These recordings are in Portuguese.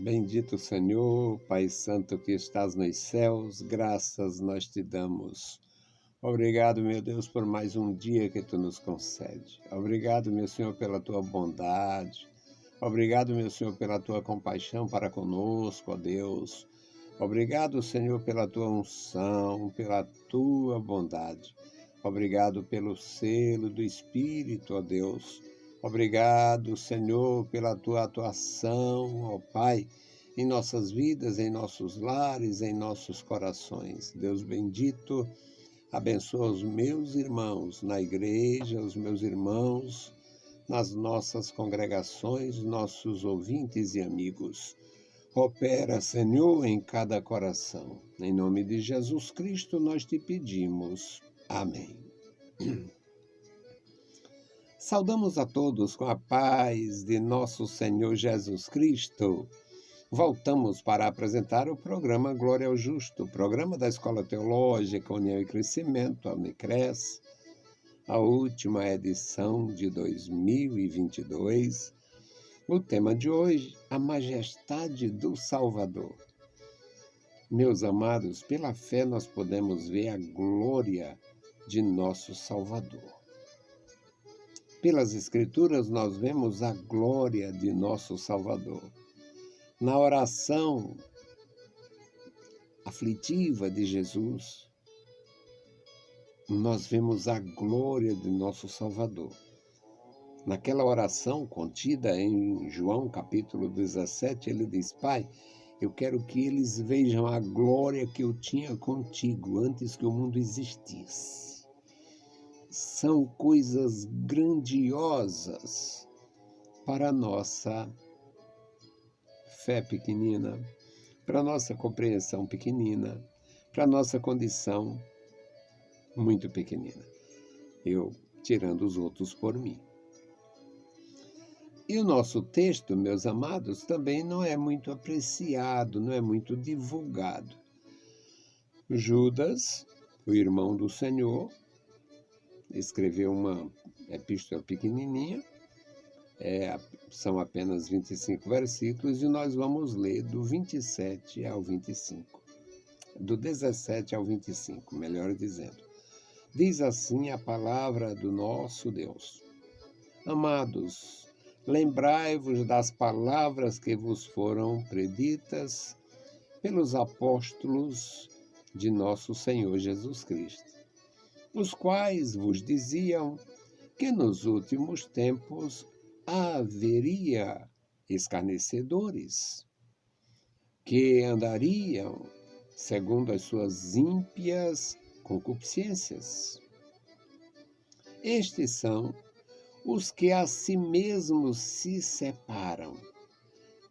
Bendito Senhor, Pai Santo que estás nos céus, graças nós te damos. Obrigado, meu Deus, por mais um dia que tu nos concede. Obrigado, meu Senhor, pela tua bondade. Obrigado, meu Senhor, pela tua compaixão para conosco, ó Deus. Obrigado, Senhor, pela tua unção, pela tua bondade. Obrigado pelo selo do Espírito, ó Deus. Obrigado, Senhor, pela tua atuação, ó Pai, em nossas vidas, em nossos lares, em nossos corações. Deus bendito, abençoa os meus irmãos na igreja, os meus irmãos nas nossas congregações, nossos ouvintes e amigos. Opera, Senhor, em cada coração. Em nome de Jesus Cristo nós te pedimos. Amém. Saudamos a todos com a paz de nosso Senhor Jesus Cristo. Voltamos para apresentar o programa Glória ao Justo, programa da Escola Teológica União e Crescimento, a Unicres, a última edição de 2022. O tema de hoje, a majestade do Salvador. Meus amados, pela fé nós podemos ver a glória de nosso Salvador. Pelas Escrituras nós vemos a glória de nosso Salvador. Na oração aflitiva de Jesus, nós vemos a glória de nosso Salvador. Naquela oração contida em João capítulo 17, ele diz: Pai, eu quero que eles vejam a glória que eu tinha contigo antes que o mundo existisse. São coisas grandiosas para a nossa fé pequenina, para a nossa compreensão pequenina, para a nossa condição muito pequenina. Eu tirando os outros por mim. E o nosso texto, meus amados, também não é muito apreciado, não é muito divulgado. Judas, o irmão do Senhor, escreveu uma epístola pequenininha, são apenas 25 versículos, e nós vamos ler do 27 ao 25. Do 17 ao 25, melhor dizendo. Diz assim a palavra do nosso Deus. Amados, lembrai-vos das palavras que vos foram preditas pelos apóstolos de nosso Senhor Jesus Cristo, os quais vos diziam que nos últimos tempos haveria escarnecedores, que andariam segundo as suas ímpias concupiscências. Estes são os que a si mesmos se separam,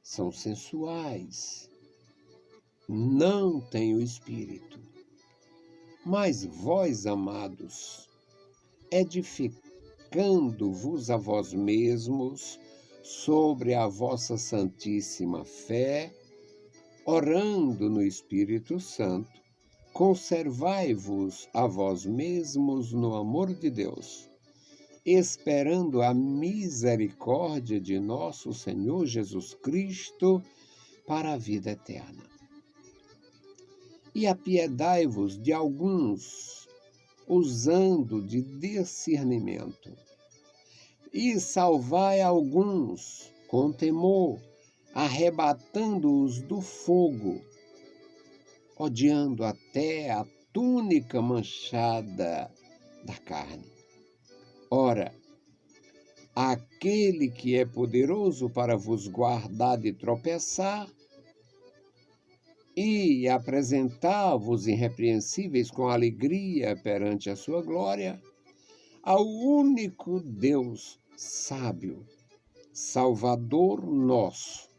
são sensuais, não têm o Espírito. Mas vós, amados, edificando-vos a vós mesmos sobre a vossa santíssima fé, orando no Espírito Santo, conservai-vos a vós mesmos no amor de Deus, esperando a misericórdia de nosso Senhor Jesus Cristo para a vida eterna. E apiedai-vos de alguns, usando de discernimento, e salvai alguns com temor, arrebatando-os do fogo, odiando até a túnica manchada da carne. Ora, aquele que é poderoso para vos guardar de tropeçar e apresentar-vos irrepreensíveis com alegria perante a sua glória, ao único Deus sábio, Salvador nosso,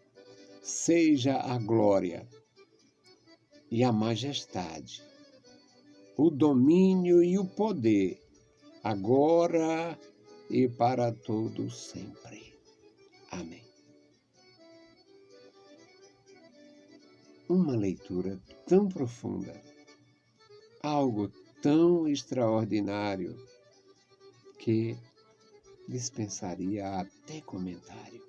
seja a glória e a majestade, o domínio e o poder, agora e para todo sempre. Amém. Uma leitura tão profunda, algo tão extraordinário que dispensaria até comentário.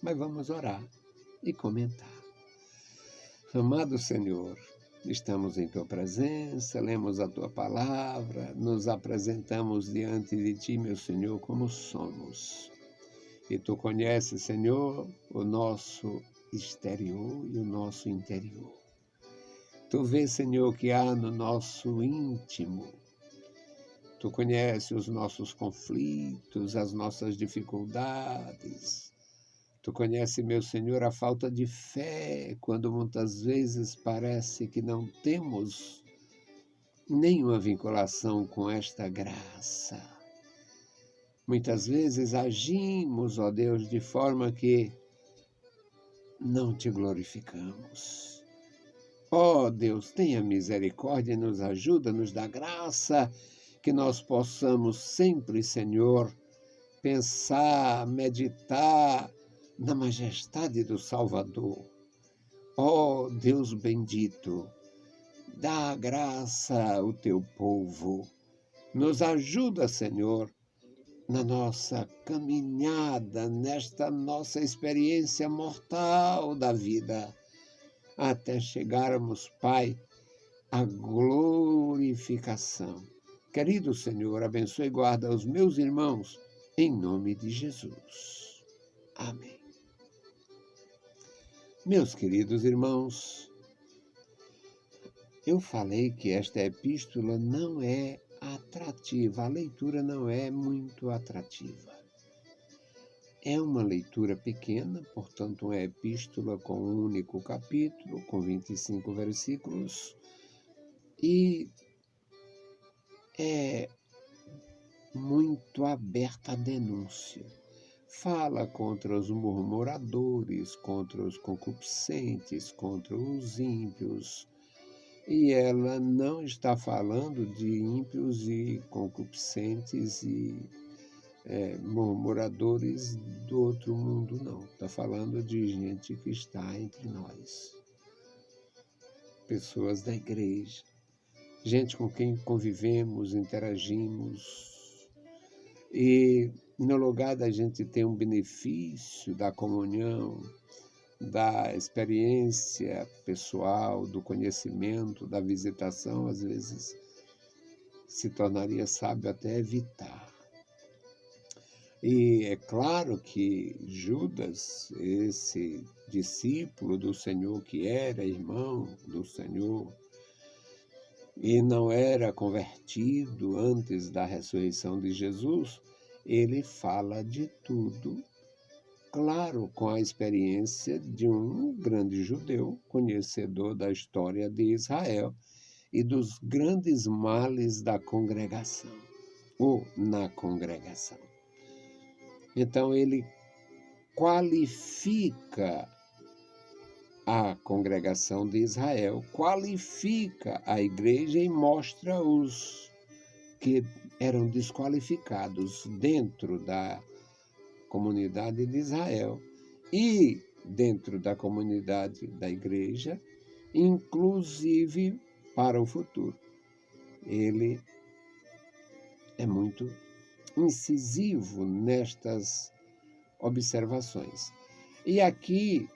Mas vamos orar e comentar. Amado Senhor, estamos em Tua presença, lemos a Tua palavra, nos apresentamos diante de Ti, meu Senhor, como somos. E Tu conheces, Senhor, o nosso exterior e o nosso interior. Tu vês, Senhor, o que há no nosso íntimo. Tu conheces os nossos conflitos, as nossas dificuldades. Tu conheces, meu Senhor, a falta de fé, quando muitas vezes parece que não temos nenhuma vinculação com esta graça. Muitas vezes agimos, ó Deus, de forma que não te glorificamos. Ó Deus, tenha misericórdia e nos ajuda, nos dá graça, que nós possamos sempre, Senhor, pensar, meditar na majestade do Salvador. Ó Deus bendito, dá graça ao teu povo. Nos ajuda, Senhor, na nossa caminhada, nesta nossa experiência mortal da vida, até chegarmos, Pai, à glorificação. Querido Senhor, abençoe e guarda os meus irmãos, em nome de Jesus. Amém. Meus queridos irmãos, eu falei que esta epístola não é atrativa, a leitura não é muito atrativa. É uma leitura pequena, portanto, uma epístola com um único capítulo, com 25 versículos, e é muito aberta à denúncia. Fala contra os murmuradores, contra os concupiscentes, contra os ímpios. E ela não está falando de ímpios e concupiscentes e murmuradores do outro mundo, não. Está falando de gente que está entre nós. Pessoas da igreja. Gente com quem convivemos, interagimos. E no lugar da gente ter um benefício da comunhão, da experiência pessoal, do conhecimento, da visitação, às vezes se tornaria sábio até evitar. E é claro que Judas, esse discípulo do Senhor, que era irmão do Senhor, e não era convertido antes da ressurreição de Jesus, ele fala de tudo, claro, com a experiência de um grande judeu, conhecedor da história de Israel e dos grandes males da congregação, ou na congregação. Então, ele qualifica a congregação de Israel, qualifica a igreja e mostra os que eram desqualificados dentro da comunidade de Israel e dentro da comunidade da igreja, inclusive para o futuro. Ele é muito incisivo nestas observações. E aqui,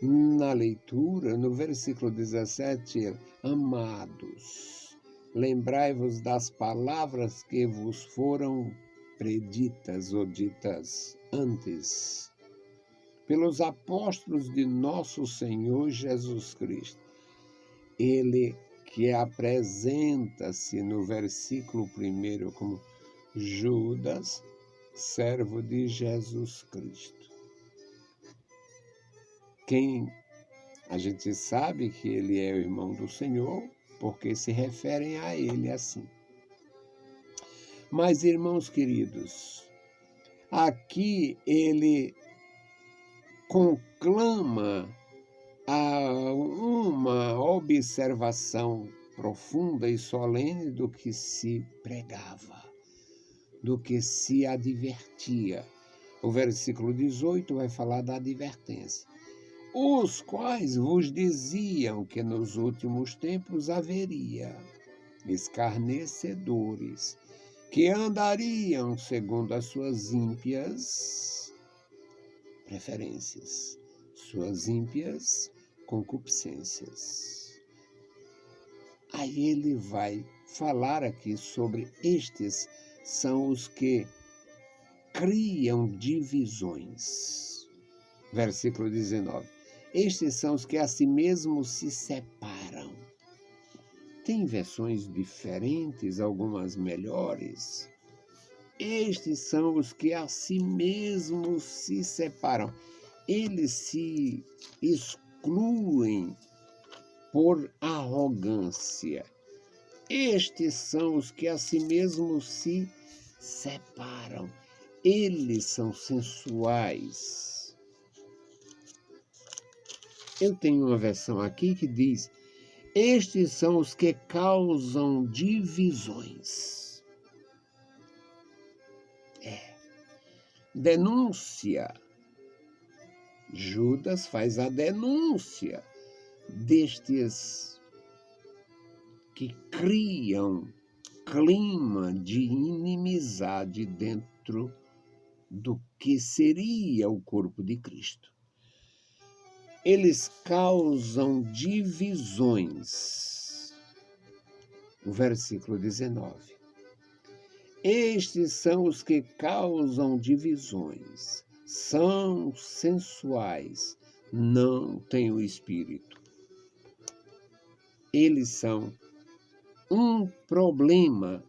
na leitura, no versículo 17, amados, lembrai-vos das palavras que vos foram preditas ou ditas antes pelos apóstolos de nosso Senhor Jesus Cristo. Ele que apresenta-se no versículo 1 como Judas, servo de Jesus Cristo. Quem a gente sabe que ele é o irmão do Senhor, porque se referem a ele assim. Mas, irmãos queridos, aqui ele conclama a uma observação profunda e solene do que se pregava, do que se advertia. O versículo 18 vai falar da advertência. Os quais vos diziam que nos últimos tempos haveria escarnecedores, que andariam segundo as suas ímpias preferências, suas ímpias concupiscências. Aí ele vai falar aqui sobre estes são os que criam divisões. Versículo 19. Estes são os que a si mesmos se separam. Tem versões diferentes, algumas melhores. Estes são os que a si mesmos se separam. Eles se excluem por arrogância. Estes são os que a si mesmos se separam. Eles são sensuais. Eu tenho uma versão aqui que diz: estes são os que causam divisões. Denúncia. Judas faz a denúncia destes que criam clima de inimizade dentro do que seria o corpo de Cristo. Eles causam divisões. O versículo 19. Estes são os que causam divisões, são sensuais, não têm o Espírito. Eles são um problema,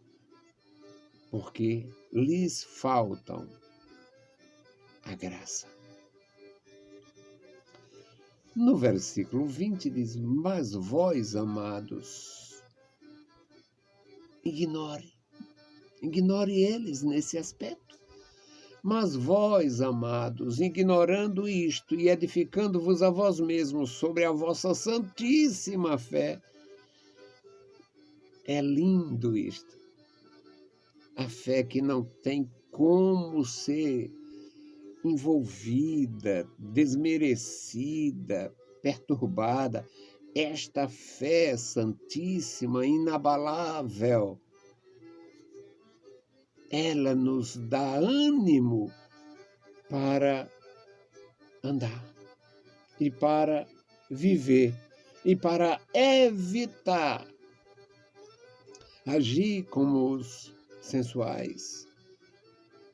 porque lhes faltam a graça. No versículo 20 diz: mas vós, amados, ignore eles nesse aspecto. Mas vós, amados, ignorando isto e edificando-vos a vós mesmos sobre a vossa santíssima fé. É lindo isto. A fé que não tem como ser envolvida, desmerecida, perturbada. Esta fé santíssima, inabalável, ela nos dá ânimo para andar e para viver e para evitar agir como os sensuais,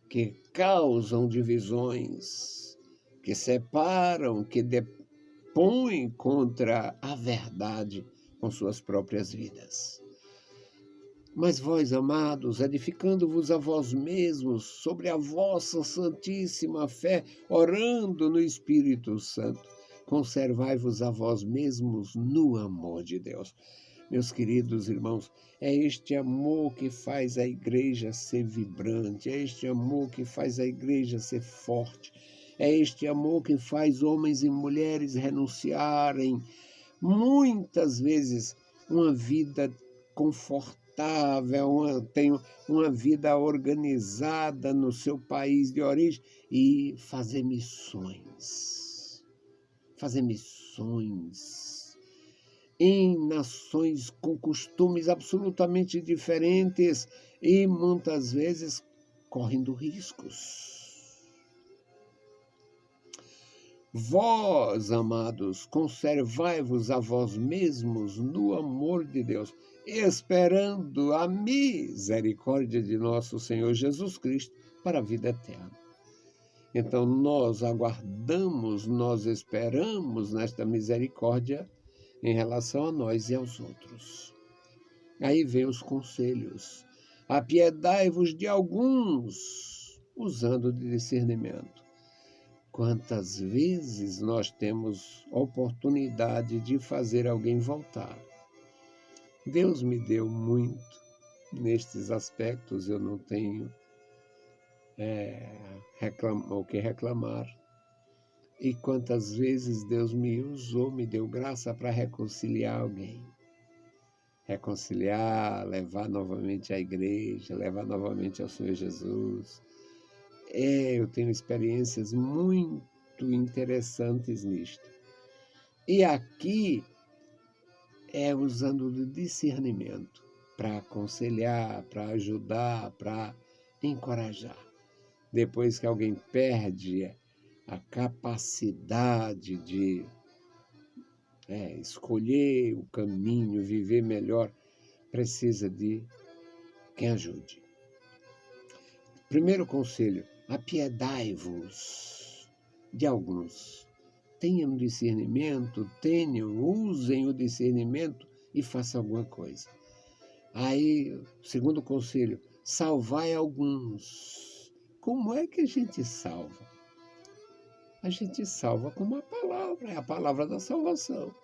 que causam divisões, que separam, que depõem contra a verdade com suas próprias vidas. Mas vós, amados, edificando-vos a vós mesmos sobre a vossa santíssima fé, orando no Espírito Santo, conservai-vos a vós mesmos no amor de Deus. Meus queridos irmãos, é este amor que faz a igreja ser vibrante, é este amor que faz a igreja ser forte, é este amor que faz homens e mulheres renunciarem, muitas vezes, uma vida confortável, tem uma vida organizada no seu país de origem e fazer missões. Fazer missões em nações com costumes absolutamente diferentes e muitas vezes correndo riscos. Vós, amados, conservai-vos a vós mesmos no amor de Deus, esperando a misericórdia de nosso Senhor Jesus Cristo para a vida eterna. Então nós aguardamos, nós esperamos nesta misericórdia em relação a nós e aos outros. Aí vem os conselhos. Apiedai-vos de alguns, usando de discernimento. Quantas vezes nós temos oportunidade de fazer alguém voltar? Deus me deu muito nestes aspectos, eu não tenho o que reclamar. E quantas vezes Deus me usou, me deu graça para reconciliar alguém. Reconciliar, levar novamente à igreja, levar novamente ao Senhor Jesus. Eu tenho experiências muito interessantes nisto. E aqui usando o discernimento para aconselhar, para ajudar, para encorajar. Depois que alguém perde a capacidade de escolher o caminho, viver melhor, precisa de quem ajude. Primeiro conselho: apiedai-vos de alguns. Tenham discernimento, usem o discernimento e façam alguma coisa. Aí, segundo conselho: salvai alguns. Como é que a gente salva? A gente salva com uma palavra, é a palavra da salvação.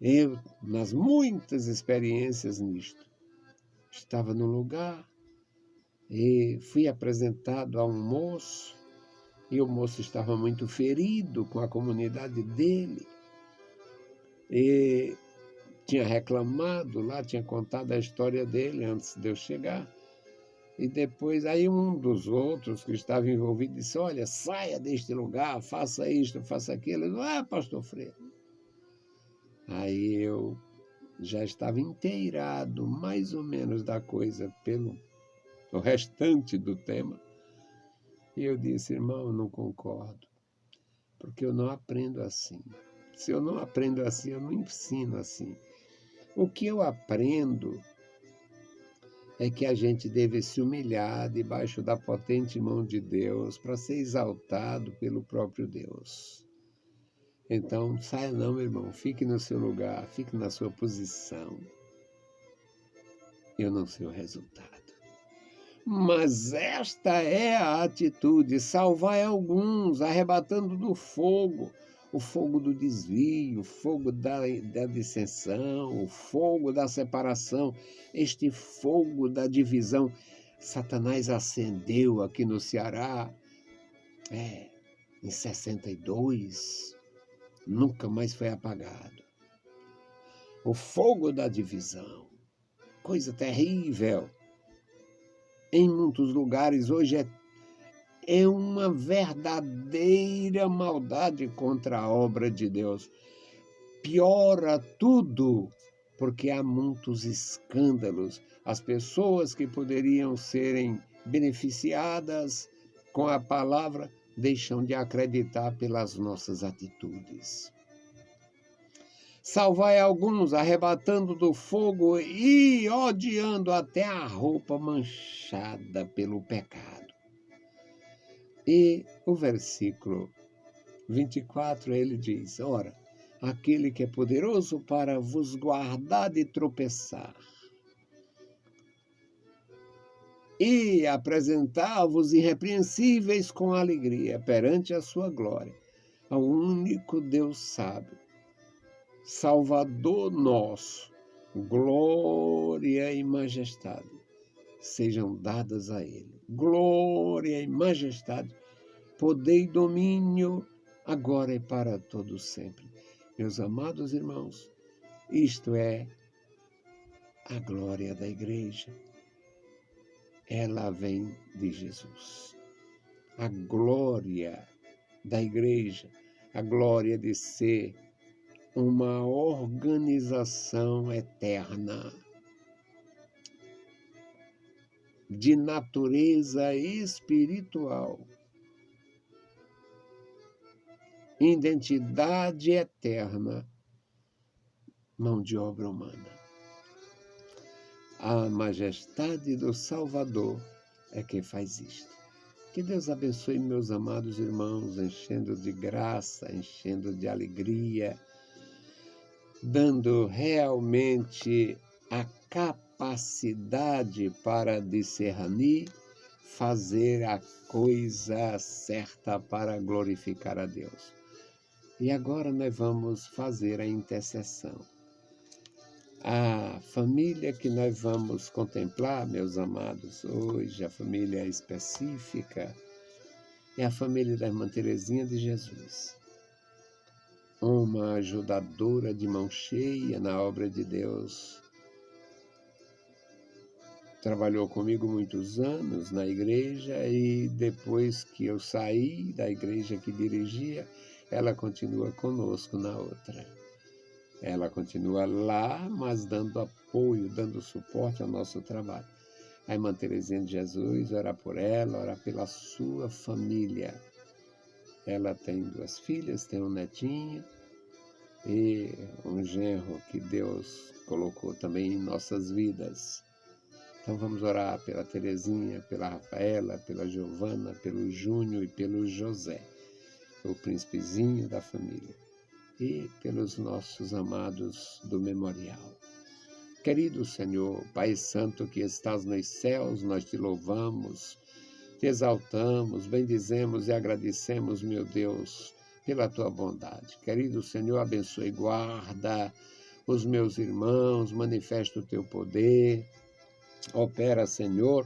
Eu, nas muitas experiências nisto, estava num lugar e fui apresentado a um moço, e o moço estava muito ferido com a comunidade dele, e tinha reclamado lá, tinha contado a história dele antes de eu chegar, e depois aí um dos outros que estava envolvido disse: olha, saia deste lugar, faça isto, faça aquilo. Eu disse: pastor Freire. Aí eu já estava inteirado mais ou menos da coisa pelo o restante do tema. E eu disse: irmão, eu não concordo, porque eu não aprendo assim. Se eu não aprendo assim, eu não ensino assim. O que eu aprendo é que a gente deve se humilhar debaixo da potente mão de Deus para ser exaltado pelo próprio Deus. Então, saia não, meu irmão, fique no seu lugar, fique na sua posição. Eu não sei o resultado. Mas esta é a atitude: salvar alguns, arrebatando do fogo, o fogo do desvio, o fogo da dissensão, o fogo da separação, este fogo da divisão. Satanás acendeu aqui no Ceará, em 62, nunca mais foi apagado. O fogo da divisão, coisa terrível. Em muitos lugares hoje é uma verdadeira maldade contra a obra de Deus. Piora tudo, porque há muitos escândalos. As pessoas que poderiam serem beneficiadas com a palavra deixam de acreditar pelas nossas atitudes. Salvai alguns, arrebatando do fogo e odiando até a roupa manchada pelo pecado. E o versículo 24, ele diz: ora, aquele que é poderoso para vos guardar de tropeçar e apresentar-vos irrepreensíveis com alegria perante a sua glória, ao único Deus sábio, Salvador nosso, glória e majestade sejam dadas a Ele. Glória e majestade, poder e domínio, agora e para todos sempre. Meus amados irmãos, isto é a glória da igreja. Ela vem de Jesus. A glória da igreja, a glória de ser uma organização eterna, de natureza espiritual, identidade eterna, mão de obra humana. A majestade do Salvador é quem faz isto. Que Deus abençoe meus amados irmãos, enchendo de graça, enchendo de alegria, dando realmente a capacidade para discernir, fazer a coisa certa para glorificar a Deus. E agora nós vamos fazer a intercessão. A família que nós vamos contemplar, meus amados, hoje, a família específica, é a família da Irmã Terezinha de Jesus. Uma ajudadora de mão cheia na obra de Deus. Trabalhou comigo muitos anos na igreja e depois que eu saí da igreja que dirigia, ela continua conosco na outra. Ela continua lá, mas dando apoio, dando suporte ao nosso trabalho. a irmã Terezinha de Jesus, orar por ela, orar pela sua família. Ela tem 2 filhas, tem um netinho e um genro que Deus colocou também em nossas vidas. Então vamos orar pela Terezinha, pela Rafaela, pela Giovana, pelo Júnior e pelo José, o príncipezinho da família, e pelos nossos amados do memorial. Querido Senhor, Pai Santo que estás nos céus, nós te louvamos, te exaltamos, bendizemos e agradecemos, meu Deus, pela tua bondade. Querido Senhor, abençoe e guarda os meus irmãos, manifesta o teu poder, opera, Senhor,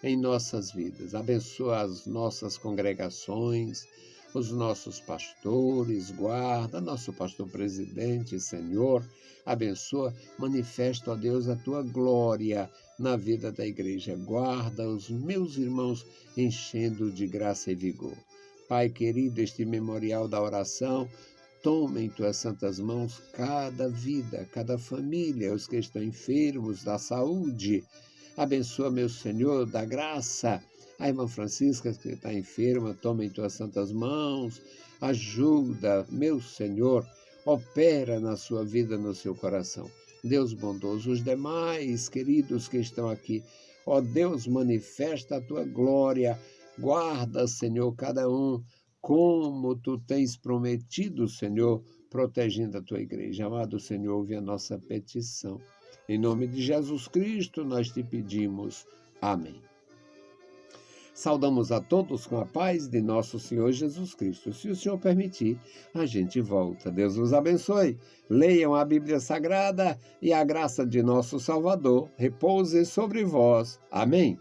em nossas vidas. Abençoa as nossas congregações, os nossos pastores, guarda nosso pastor presidente, Senhor, abençoa, manifesta, ó Deus, a tua glória na vida da igreja. Guarda os meus irmãos enchendo de graça e vigor. Pai querido, este memorial da oração, toma em tuas santas mãos cada vida, cada família, os que estão enfermos, da saúde. Abençoa, meu Senhor, da graça. A irmã Francisca, que está enferma, toma em tuas santas mãos. Ajuda, meu Senhor, opera na sua vida, no seu coração. Deus bondoso, os demais queridos que estão aqui, ó Deus, manifesta a tua glória. Guarda, Senhor, cada um como tu tens prometido, Senhor, protegendo a tua igreja. Amado Senhor, ouve a nossa petição. Em nome de Jesus Cristo, nós te pedimos. Amém. Saudamos a todos com a paz de nosso Senhor Jesus Cristo. Se o Senhor permitir, a gente volta. Deus os abençoe. Leiam a Bíblia Sagrada e a graça de nosso Salvador repouse sobre vós. Amém.